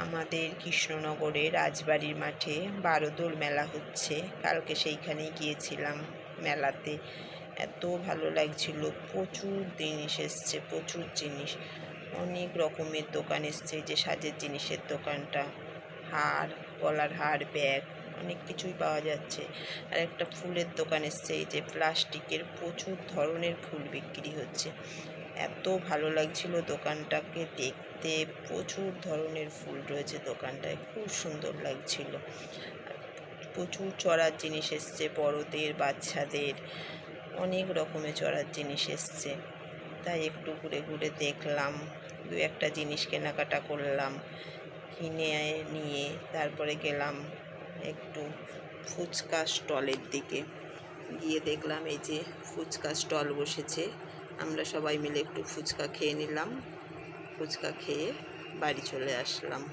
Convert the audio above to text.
আমাদের কৃষ্ণনগরে রাজবাড়ির মাঠে ১২ দোল মেলা হচ্ছে। কালকে সেইখানেই গিয়েছিলাম মেলাতে। এত ভালো লাগছিল, প্রচুর জিনিস এসছে, প্রচুর জিনিস। অনেক রকমের দোকান এসছে, যে সাজের জিনিসের দোকানটা, হার, গলার হার, ব্যাগ, অনেক কিছুই পাওয়া যাচ্ছে। আর একটা ফুলের দোকান এসছে, এই যে প্লাস্টিকের প্রচুর ধরনের ফুল বিক্রি হচ্ছে। এত ভালো লাগছিল দোকানটাকে দেখতে, প্রচুর ধরনের ফুল রয়েছে দোকানটায়, খুব সুন্দর লাগছিল। প্রচুর চড়ার জিনিস এসছে, বড়দের, বাচ্চাদের, অনেক রকমের চড়ার জিনিস এসছে। তাই একটু ঘুরে ঘুরে দেখলাম, দু একটা জিনিস কেনাকাটা করলাম, কিনে নিয়ে তারপরে গেলাম একটু ফুচকা স্টলের দিকে। গিয়ে দেখলাম এই যে ফুচকা স্টল বসেছে। আমরা সবাই মিলে একটু ফুচকা খেয়ে নিলাম। ফুচকা খেয়ে বাড়ি চলে আসলাম।